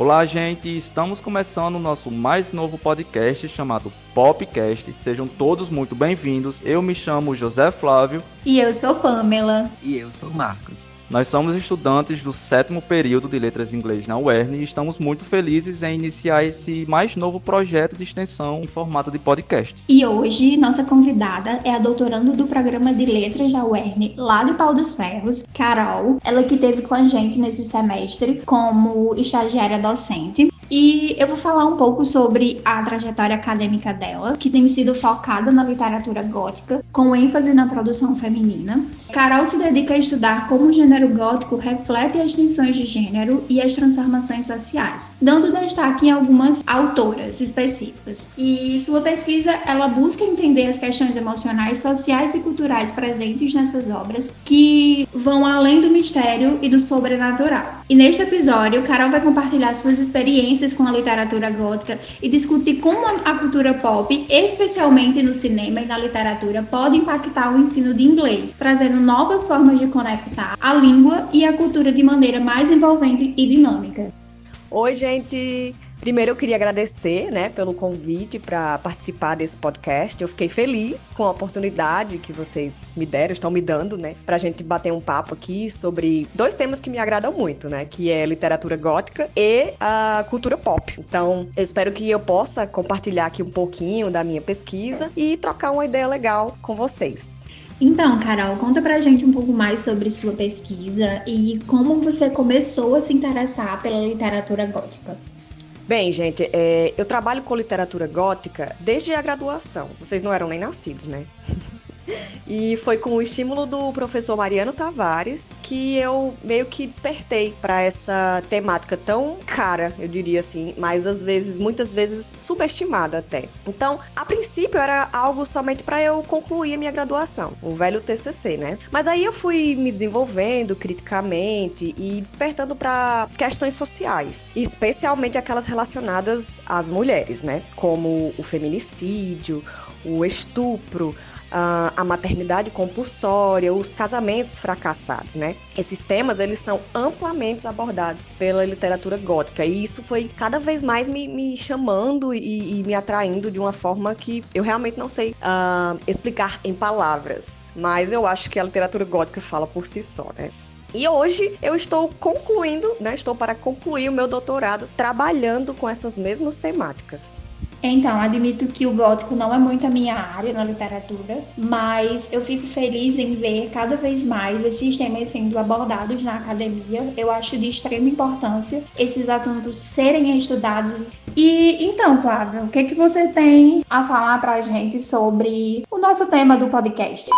Olá, gente! Estamos começando o nosso mais novo podcast chamado Popcast. Sejam todos muito bem-vindos. Eu me chamo José Flávio. E eu sou Pamela. E eu sou Marcos. Nós somos estudantes do 7º período de Letras em Inglês na UERN e estamos muito felizes em iniciar esse mais novo projeto de extensão em formato de podcast. E hoje, nossa convidada é a doutoranda do programa de Letras da UERN, lá do Pau dos Ferros, Carol. Ela que esteve com a gente nesse semestre como estagiária docente. E eu vou falar um pouco sobre a trajetória acadêmica dela, que tem sido focada na literatura gótica, com ênfase na produção feminina. Carol se dedica a estudar como o gênero gótico reflete as tensões de gênero e as transformações sociais, dando destaque em algumas autoras específicas. E sua pesquisa, ela busca entender as questões emocionais, sociais e culturais presentes nessas obras, que vão além do mistério e do sobrenatural. E neste episódio, Carol vai compartilhar suas experiências com a literatura gótica e discutir como a cultura pop, especialmente no cinema e na literatura, pode impactar o ensino de inglês, trazendo novas formas de conectar a língua e a cultura de maneira mais envolvente e dinâmica. Oi, gente! Primeiro eu queria agradecer, pelo convite para participar desse podcast. Eu fiquei feliz com a oportunidade que vocês me deram, estão me dando, para a gente bater um papo aqui sobre dois temas que me agradam muito, que é literatura gótica e a cultura pop. Então, eu espero que eu possa compartilhar aqui um pouquinho da minha pesquisa e trocar uma ideia legal com vocês. Então, Carol, conta pra gente um pouco mais sobre sua pesquisa e como você começou a se interessar pela literatura gótica. Bem, gente, eu trabalho com literatura gótica desde a graduação. Vocês não eram nem nascidos, né? E foi com o estímulo do professor Mariano Tavares que eu meio que despertei para essa temática tão cara, eu diria assim, mas muitas vezes subestimada até. Então, a princípio era algo somente para eu concluir a minha graduação, o velho TCC, Mas aí eu fui me desenvolvendo criticamente e despertando para questões sociais, especialmente aquelas relacionadas às mulheres, Como o feminicídio, o estupro, a maternidade compulsória, os casamentos fracassados, Esses temas, eles são amplamente abordados pela literatura gótica e isso foi cada vez mais me chamando e me atraindo de uma forma que eu realmente não sei explicar em palavras, mas eu acho que a literatura gótica fala por si só, E hoje eu estou concluindo, estou para concluir o meu doutorado trabalhando com essas mesmas temáticas. Então, admito que o gótico não é muito a minha área na literatura, mas eu fico feliz em ver cada vez mais esses temas sendo abordados na academia. Eu acho de extrema importância esses assuntos serem estudados. E então, Flávio, o que você tem a falar pra gente sobre o nosso tema do podcast?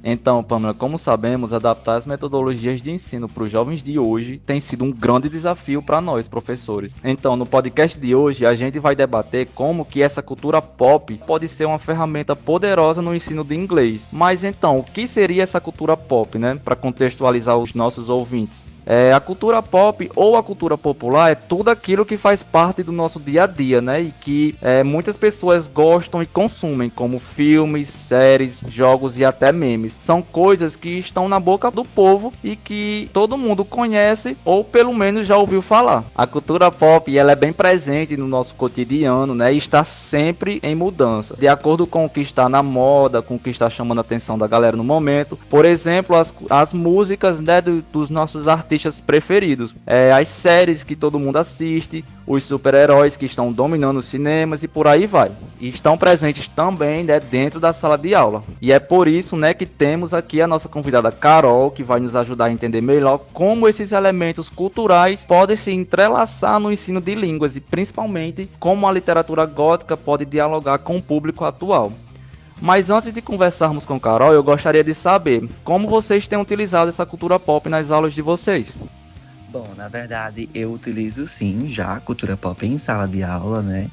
Então, Pamela, como sabemos, adaptar as metodologias de ensino para os jovens de hoje tem sido um grande desafio para nós, professores. Então, no podcast de hoje, a gente vai debater como que essa cultura pop pode ser uma ferramenta poderosa no ensino de inglês. Mas então, o que seria essa cultura pop, para contextualizar os nossos ouvintes? A cultura pop ou a cultura popular é tudo aquilo que faz parte do nosso dia a dia, e que muitas pessoas gostam e consumem, como filmes, séries, jogos e até memes. São coisas que estão na boca do povo e que todo mundo conhece ou pelo menos já ouviu falar. A cultura pop, ela é bem presente no nosso cotidiano, e está sempre em mudança, de acordo com o que está na moda, com o que está chamando a atenção da galera no momento. Por exemplo, as músicas dos nossos artistas preferidos, as séries que todo mundo assiste, os super-heróis que estão dominando os cinemas e por aí vai. E estão presentes também dentro da sala de aula. E é por isso que temos aqui a nossa convidada Carol, que vai nos ajudar a entender melhor como esses elementos culturais podem se entrelaçar no ensino de línguas e principalmente como a literatura gótica pode dialogar com o público atual. Mas antes de conversarmos com Carol, eu gostaria de saber como vocês têm utilizado essa cultura pop nas aulas de vocês. Bom, na verdade, eu utilizo sim já a cultura pop em sala de aula, né?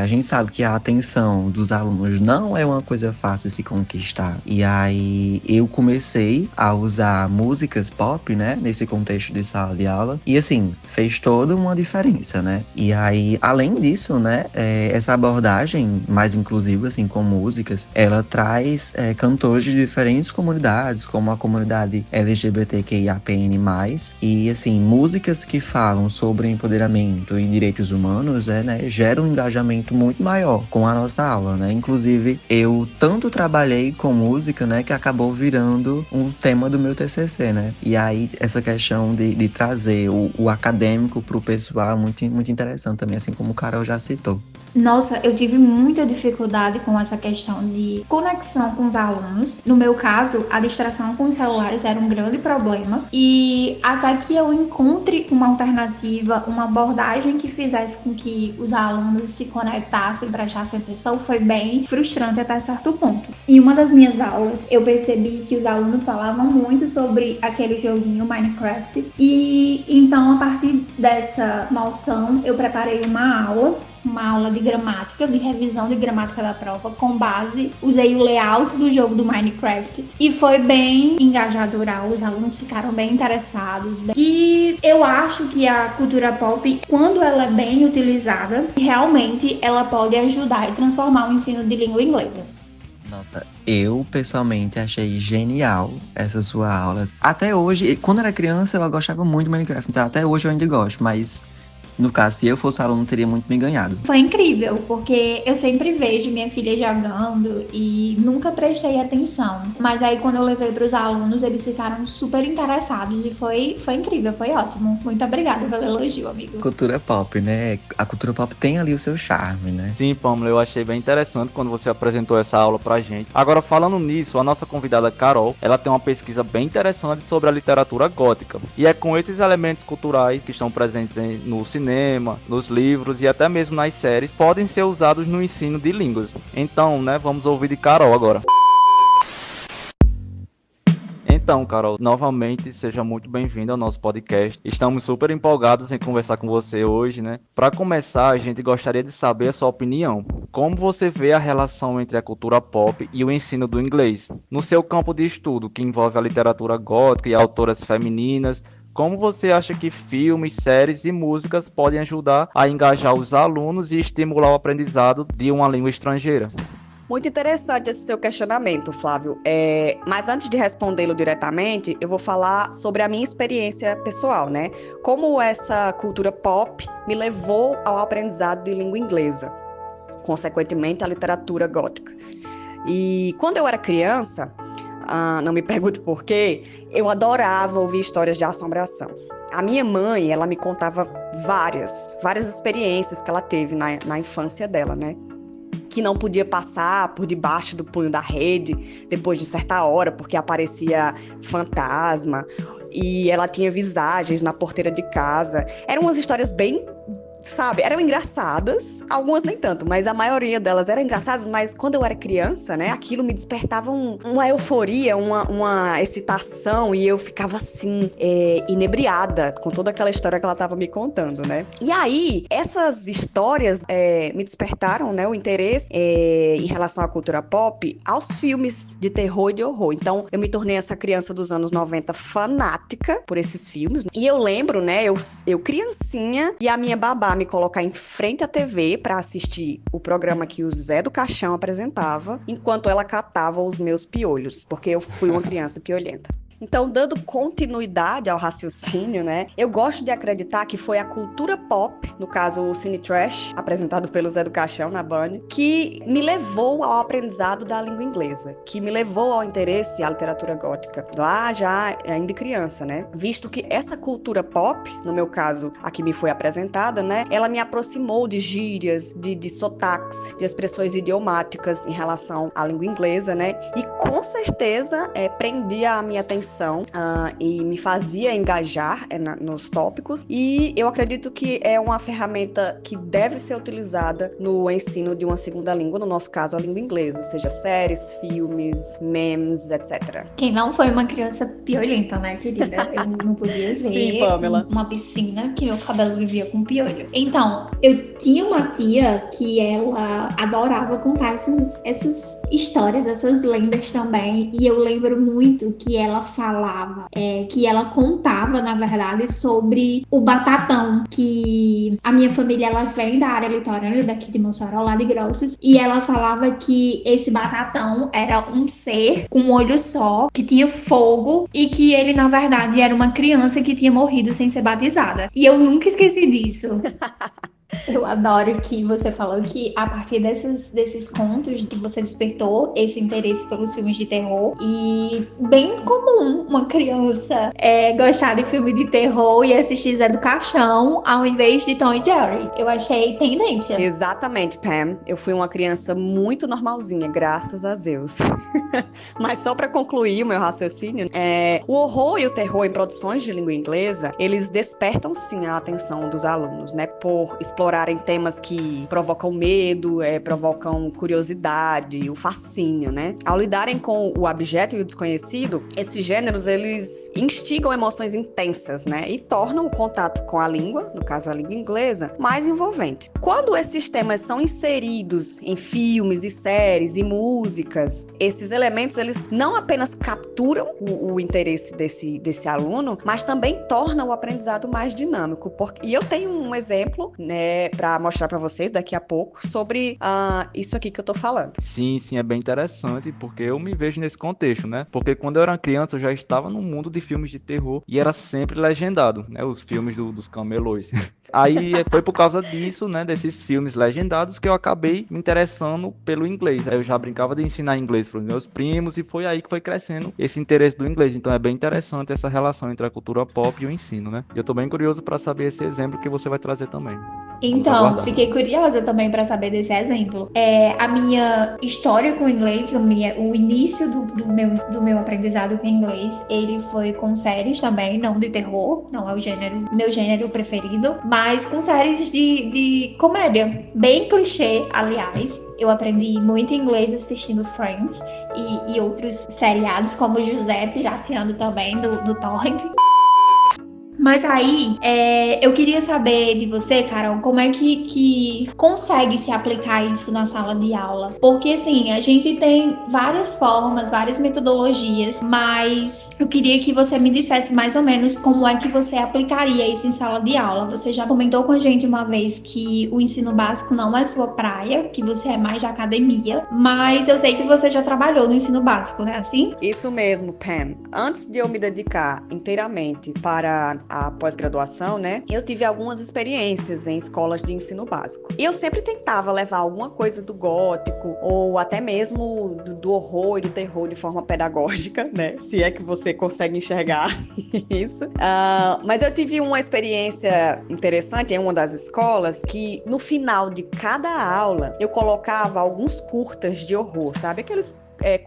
A gente sabe que a atenção dos alunos não é uma coisa fácil de se conquistar. E aí eu comecei a usar músicas pop, né? Nesse contexto de sala de aula. E assim, fez toda uma diferença, né? E aí, além disso, né? Essa abordagem mais inclusiva, assim, com músicas, ela traz cantores de diferentes comunidades, como a comunidade LGBTQIAPN+. E assim, músicas que falam sobre empoderamento e direitos humanos, né, geram um engajamento muito maior com a nossa aula, né? Inclusive, eu tanto trabalhei com música, né, que acabou virando um tema do meu TCC, né? E aí, essa questão de trazer o acadêmico pro pessoal é muito, muito interessante também, assim como o Carol já citou. Nossa, eu tive muita dificuldade com essa questão de conexão com os alunos. No meu caso, a distração com os celulares era um grande problema. E até que eu encontre uma alternativa, uma abordagem que fizesse com que os alunos se conectassem, prestassem atenção, foi bem frustrante até certo ponto. Em uma das minhas aulas, eu percebi que os alunos falavam muito sobre aquele joguinho Minecraft. E então, a partir dessa noção, eu preparei uma aula de gramática, de revisão de gramática da prova, com base, usei o layout do jogo do Minecraft e foi bem engajadora, os alunos ficaram bem interessados. E eu acho que a cultura pop, quando ela é bem utilizada, realmente ela pode ajudar e transformar o ensino de língua inglesa. Nossa, eu pessoalmente achei genial essa sua aula. Até hoje, quando era criança, eu gostava muito de Minecraft, então até hoje eu ainda gosto, mas no caso, se eu fosse aluno, teria muito me ganhado. Foi incrível, porque eu sempre vejo minha filha jogando e nunca prestei atenção. Mas aí, quando eu levei para os alunos, eles ficaram super interessados e foi incrível, foi ótimo. Muito obrigada pelo elogio, amigo. Cultura pop, né? A cultura pop tem ali o seu charme, né? Sim, Pamela, eu achei bem interessante quando você apresentou essa aula pra gente. Agora, falando nisso, a nossa convidada Carol, ela tem uma pesquisa bem interessante sobre a literatura gótica. E é com esses elementos culturais que estão presentes no cinema, nos livros e até mesmo nas séries, podem ser usados no ensino de línguas. Então, né, vamos ouvir de Carol agora. Então, Carol, novamente seja muito bem-vinda ao nosso podcast. Estamos super empolgados em conversar com você hoje, né? Para começar, a gente gostaria de saber a sua opinião. Como você vê a relação entre a cultura pop e o ensino do inglês? No seu campo de estudo, que envolve a literatura gótica e autoras femininas, como você acha que filmes, séries e músicas podem ajudar a engajar os alunos e estimular o aprendizado de uma língua estrangeira? Muito interessante esse seu questionamento, Flávio. Mas antes de respondê-lo diretamente, eu vou falar sobre a minha experiência pessoal, né? Como essa cultura pop me levou ao aprendizado de língua inglesa, consequentemente, a literatura gótica. E quando eu era criança, não me pergunte por quê, eu adorava ouvir histórias de assombração. A minha mãe, ela me contava várias experiências que ela teve na infância dela, né? Que não podia passar por debaixo do punho da rede depois de certa hora, porque aparecia fantasma, e ela tinha visagens na porteira de casa. Eram umas histórias bem, sabe, eram engraçadas, algumas nem tanto, mas a maioria delas eram engraçadas, mas quando eu era criança, né, aquilo me despertava uma euforia, uma excitação, e eu ficava assim, inebriada com toda aquela história que ela estava me contando, né. E aí, essas histórias me despertaram, né, o interesse em relação à cultura pop aos filmes de terror e de horror. Então, eu me tornei essa criança dos anos 90 fanática por esses filmes, e eu lembro, né, eu criancinha, e a minha babá me colocar em frente à TV para assistir o programa que o Zé do Caixão apresentava, enquanto ela catava os meus piolhos, porque eu fui uma criança piolhenta. Então, dando continuidade ao raciocínio, né, eu gosto de acreditar que foi a cultura pop, no caso o Cine Trash, apresentado pelo Zé do Caixão na Band, que me levou ao aprendizado da língua inglesa, que me levou ao interesse à literatura gótica, lá já ainda criança, né, visto que essa cultura pop, no meu caso, a que me foi apresentada, né, ela me aproximou de gírias, de sotaques, de expressões idiomáticas em relação à língua inglesa, né, e com certeza prendia a minha atenção atenção e me fazia engajar nos tópicos, e eu acredito que é uma ferramenta que deve ser utilizada no ensino de uma segunda língua, no nosso caso a língua inglesa, seja séries, filmes, memes, etc. Quem não foi uma criança piolenta, né, querida? Eu não podia ver Sim, Pamela. uma piscina que meu cabelo vivia com piolho. Então, eu tinha uma tia que ela adorava contar essas histórias, essas lendas também, e eu lembro muito que ela falava, que ela contava, na verdade, sobre o batatão, que a minha família, ela vem da área litorânea daqui de Mossoró, lá de Grossos, e ela falava que esse batatão era um ser com um olho só, que tinha fogo, e que ele, na verdade, era uma criança que tinha morrido sem ser batizada. E eu nunca esqueci disso. Eu adoro que você falou que a partir desses contos que você despertou esse interesse pelos filmes de terror, e bem comum uma criança gostar de filme de terror e assistir Zé do Caixão ao invés de Tom e Jerry. Eu achei tendência. Exatamente, Pam. Eu fui uma criança muito normalzinha, graças a Deus. Mas só para concluir o meu raciocínio, o horror e o terror em produções de língua inglesa, eles despertam sim a atenção dos alunos, né? Por explorarem temas que provocam medo, provocam curiosidade, o fascínio, né? Ao lidarem com o abjeto e o desconhecido, esses gêneros, eles instigam emoções intensas, né? E tornam o contato com a língua, no caso a língua inglesa, mais envolvente. Quando esses temas são inseridos em filmes e séries e músicas, esses elementos, eles não apenas capturam o interesse desse aluno, mas também tornam o aprendizado mais dinâmico. E eu tenho um exemplo, né, para mostrar para vocês daqui a pouco sobre isso aqui que eu tô falando. Sim, é bem interessante, porque eu me vejo nesse contexto, né? Porque quando eu era criança, eu já estava no mundo de filmes de terror e era sempre legendado, né? Os filmes dos camelôs. Aí foi por causa disso, né, desses filmes legendados, que eu acabei me interessando pelo inglês. Aí eu já brincava de ensinar inglês para os meus primos e foi aí que foi crescendo esse interesse do inglês. Então é bem interessante essa relação entre a cultura pop e o ensino, né? E eu tô bem curioso para saber esse exemplo que você vai trazer também. Então, fiquei curiosa também para saber desse exemplo. A minha história com o inglês, o início do meu aprendizado com inglês, ele foi com séries também, não de terror, não é meu gênero preferido, mas com séries de comédia, bem clichê, aliás. Eu aprendi muito inglês assistindo Friends e outros seriados, como José, pirateando também do Torrent. Mas aí, eu queria saber de você, Carol, como é que consegue se aplicar isso na sala de aula? Porque, assim, a gente tem várias formas, várias metodologias, mas eu queria que você me dissesse mais ou menos como é que você aplicaria isso em sala de aula. Você já comentou com a gente uma vez que o ensino básico não é sua praia, que você é mais de academia, mas eu sei que você já trabalhou no ensino básico, não é assim? Isso mesmo, Pam. Antes de eu me dedicar inteiramente para a pós-graduação, né, eu tive algumas experiências em escolas de ensino básico. E eu sempre tentava levar alguma coisa do gótico, ou até mesmo do horror e do terror de forma pedagógica, né, se é que você consegue enxergar isso. Mas eu tive uma experiência interessante em uma das escolas, que no final de cada aula, eu colocava alguns curtas de horror, sabe? Aqueles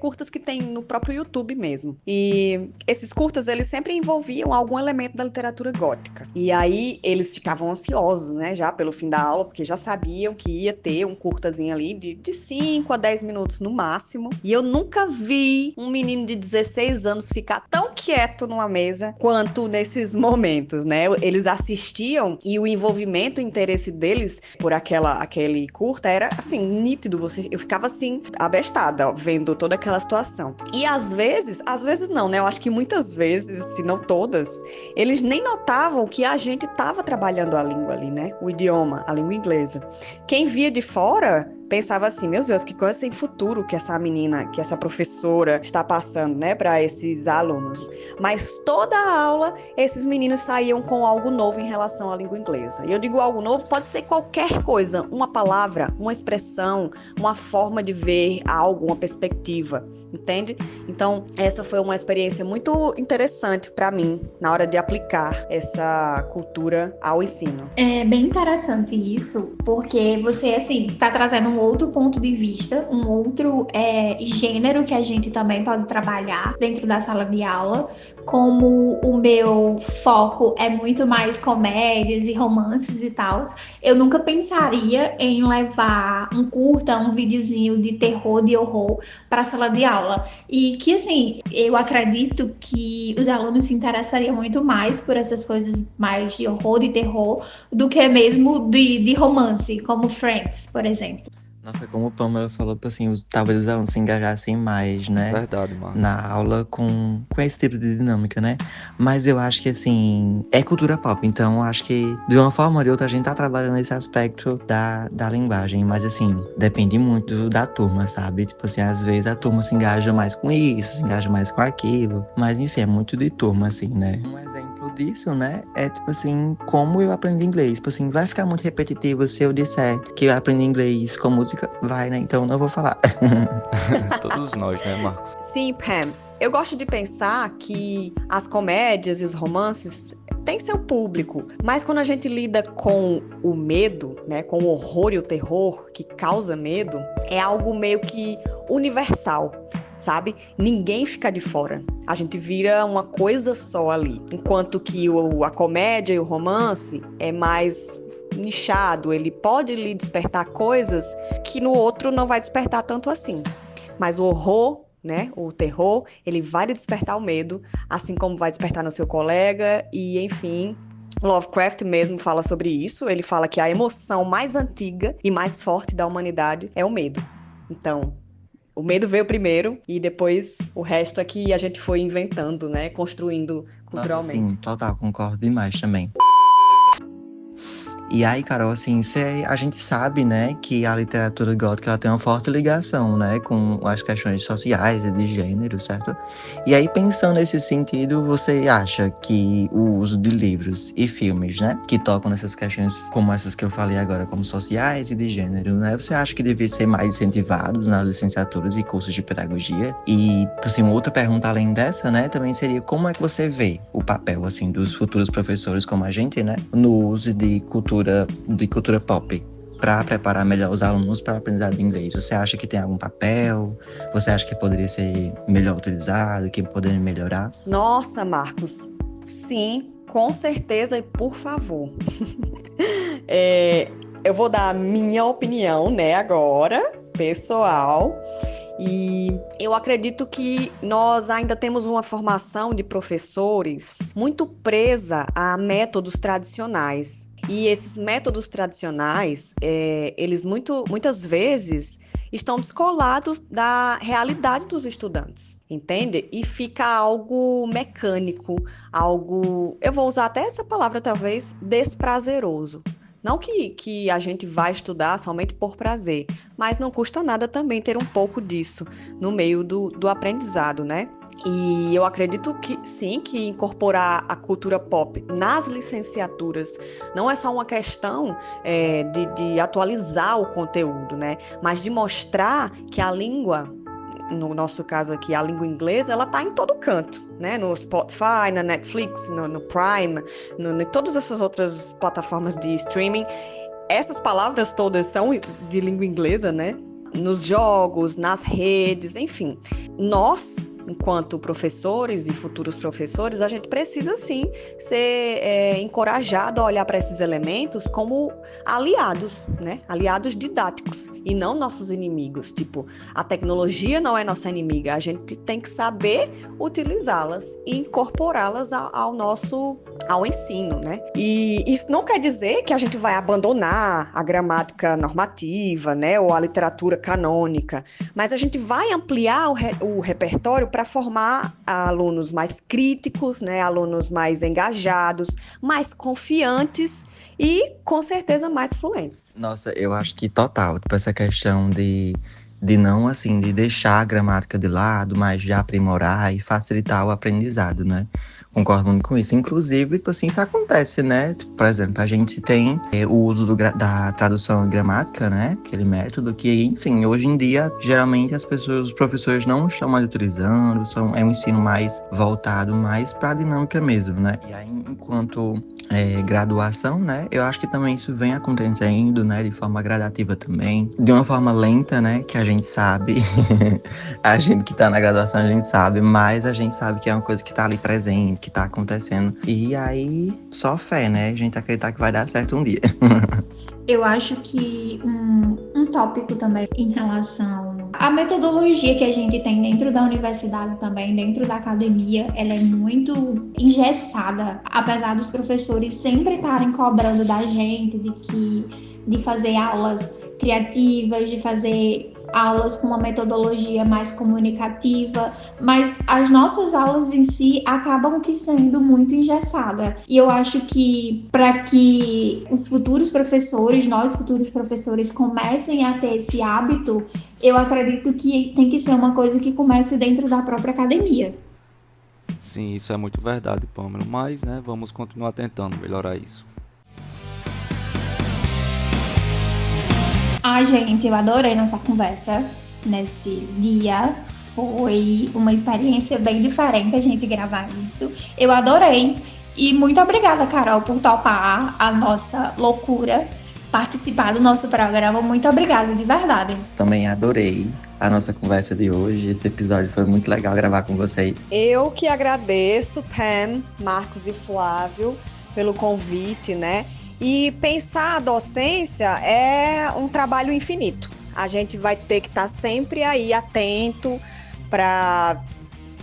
curtas que tem no próprio YouTube mesmo. E esses curtas, eles sempre envolviam algum elemento da literatura gótica. E aí, eles ficavam ansiosos, né, já pelo fim da aula, porque já sabiam que ia ter um curtazinho ali de 5 a 10 minutos no máximo. E eu nunca vi um menino de 16 anos ficar tão quieto numa mesa quanto nesses momentos, né? Eles assistiam e o envolvimento, o interesse deles por aquele curta era, assim, nítido. Eu ficava, assim, abestada, ó, vendo toda aquela situação. E às vezes não, né? Eu acho que muitas vezes, se não todas, eles nem notavam que a gente estava trabalhando a língua ali, né? O idioma, a língua inglesa. Quem via de fora pensava assim, meu Deus, que coisa sem futuro que essa menina, que essa professora está passando, né, para esses alunos. Mas toda a aula, esses meninos saíam com algo novo em relação à língua inglesa. E eu digo algo novo, pode ser qualquer coisa, uma palavra, uma expressão, uma forma de ver algo, uma perspectiva, entende? Então, essa foi uma experiência muito interessante para mim, na hora de aplicar essa cultura ao ensino. É bem interessante isso, porque você, assim, tá trazendo um outro ponto de vista, um outro gênero que a gente também pode trabalhar dentro da sala de aula. Como o meu foco é muito mais comédias e romances e tal, eu nunca pensaria em levar um curta, um videozinho de terror, de horror para a sala de aula. E que, assim, eu acredito que os alunos se interessariam muito mais por essas coisas mais de horror, de terror, do que mesmo de romance, como Friends, por exemplo. Nossa, como o Pamela falou, assim, talvez os alunos se engajassem mais, né? Verdade, Marcos. Na aula com esse tipo de dinâmica, né? Mas eu acho que, assim, é cultura pop. Então, eu acho que, de uma forma ou de outra, a gente tá trabalhando esse aspecto da linguagem. Mas, assim, depende muito da turma, sabe? Tipo assim, às vezes a turma se engaja mais com isso, se engaja mais com aquilo. Mas, enfim, é muito de turma, assim, né? Um exemplo disso, né, é, tipo assim, como eu aprendi inglês. Tipo assim, vai ficar muito repetitivo se eu disser que eu aprendi inglês com música? Vai, né? Então, não vou falar. Todos nós, né, Marcos? Sim, Pam. Eu gosto de pensar que as comédias e os romances têm seu público, mas quando a gente lida com o medo, né, com o horror e o terror que causa medo, é algo meio que universal, sabe? Ninguém fica de fora. A gente vira uma coisa só ali. Enquanto que a comédia e o romance é mais nichado, ele pode lhe despertar coisas que no outro não vai despertar tanto assim. Mas o horror, né, o terror, ele vai lhe despertar o medo, assim como vai despertar no seu colega e, enfim, Lovecraft mesmo fala sobre isso. Ele fala que a emoção mais antiga e mais forte da humanidade é o medo. Então, o medo veio primeiro e depois o resto é que a gente foi inventando, né, construindo culturalmente. Nossa, sim, total, concordo demais também. E aí, Carol, assim, a gente sabe, né, que a literatura gótica ela tem uma forte ligação, né, com as questões sociais e de gênero, certo? E aí, pensando nesse sentido, você acha que o uso de livros e filmes, né, que tocam nessas questões como essas que eu falei agora, como sociais e de gênero, né, você acha que devia ser mais incentivado nas licenciaturas e cursos de pedagogia? E, assim, uma outra pergunta além dessa, né, também seria como é que você vê o papel, assim, dos futuros professores como a gente, né, no uso de cultura pop para preparar melhor os alunos para o aprendizado de inglês? Você acha que tem algum papel? Você acha que poderia ser melhor utilizado, que poderia melhorar? Nossa, Marcos, sim, com certeza e por favor. Eu vou dar a minha opinião, né, agora, pessoal. E eu acredito que nós ainda temos uma formação de professores muito presa a métodos tradicionais. E esses métodos tradicionais, eles muitas vezes estão descolados da realidade dos estudantes, entende? E fica algo mecânico, algo, eu vou usar até essa palavra talvez, desprazeroso. Não que a gente vai estudar somente por prazer, mas não custa nada também ter um pouco disso no meio do aprendizado, né? E eu acredito que sim, que incorporar a cultura pop nas licenciaturas não é só uma questão de atualizar o conteúdo, né? Mas de mostrar que a língua, no nosso caso aqui, a língua inglesa, ela está em todo canto, né? No Spotify, na Netflix, no Prime, em todas essas outras plataformas de streaming. Essas palavras todas são de língua inglesa, né? Nos jogos, nas redes, enfim. Nós, enquanto professores e futuros professores, a gente precisa sim ser encorajado a olhar para esses elementos como aliados, né? Aliados didáticos e não nossos inimigos. Tipo, a tecnologia não é nossa inimiga, a gente tem que saber utilizá-las e incorporá-las ao ensino, né? E isso não quer dizer que a gente vai abandonar a gramática normativa, né? Ou a literatura canônica, mas a gente vai ampliar o repertório para formar alunos mais críticos, né? Alunos mais engajados, mais confiantes e, com certeza, mais fluentes. Nossa, eu acho que total, tipo, essa questão de não, assim, de deixar a gramática de lado, mas de aprimorar e facilitar o aprendizado, né? Concordo muito com isso. Inclusive, tipo assim, isso acontece, né? Tipo, por exemplo, a gente tem o uso da tradução gramática, né? Aquele método que, enfim, hoje em dia, geralmente os professores não estão mais utilizando, é um ensino mais voltado mais para a dinâmica mesmo, né? E aí, enquanto graduação, né? Eu acho que também isso vem acontecendo, né? De forma gradativa também. De uma forma lenta, né? Que a gente sabe. A gente que tá na graduação, a gente sabe. Mas a gente sabe que é uma coisa que tá ali presente, que tá acontecendo. E aí, só fé, né? A gente acreditar que vai dar certo um dia. Eu acho que um tópico também em relação à metodologia que a gente tem dentro da universidade também, dentro da academia, ela é muito engessada, apesar dos professores sempre estarem cobrando da gente de fazer aulas criativas, de fazer aulas com uma metodologia mais comunicativa, mas as nossas aulas em si acabam que sendo muito engessadas. E eu acho que para que os futuros professores, nós futuros professores, comecem a ter esse hábito, eu acredito que tem que ser uma coisa que comece dentro da própria academia. Sim, isso é muito verdade, Pamela, mas né, vamos continuar tentando melhorar isso. Gente, eu adorei nossa conversa nesse dia. Foi uma experiência bem diferente a gente gravar isso. Eu adorei. E muito obrigada, Carol, por topar a nossa loucura, participar do nosso programa. Muito obrigada, de verdade. Também adorei a nossa conversa de hoje. Esse episódio foi muito legal gravar com vocês. Eu que agradeço, Pam, Marcos e Flávio, pelo convite, né? E pensar a docência é um trabalho infinito. A gente vai ter que estar sempre aí atento para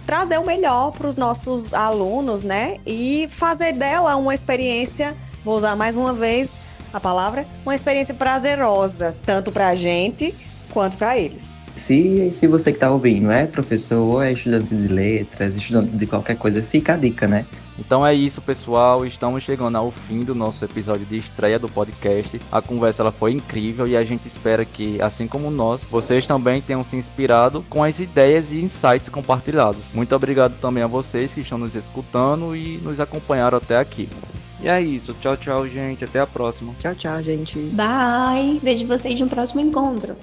trazer o melhor para os nossos alunos, né? E fazer dela uma experiência, vou usar mais uma vez a palavra, uma experiência prazerosa, tanto para a gente quanto para eles. Se você que está ouvindo é professor ou é estudante de letras, estudante de qualquer coisa, fica a dica, né? Então é isso, pessoal, estamos chegando ao fim do nosso episódio de estreia do podcast. A conversa ela foi incrível e a gente espera que, assim como nós, vocês também tenham se inspirado com as ideias e insights compartilhados. Muito obrigado também a vocês que estão nos escutando e nos acompanharam até aqui. E é isso, tchau, tchau, gente, até a próxima. Tchau, tchau, gente. Bye! Vejo vocês no próximo encontro.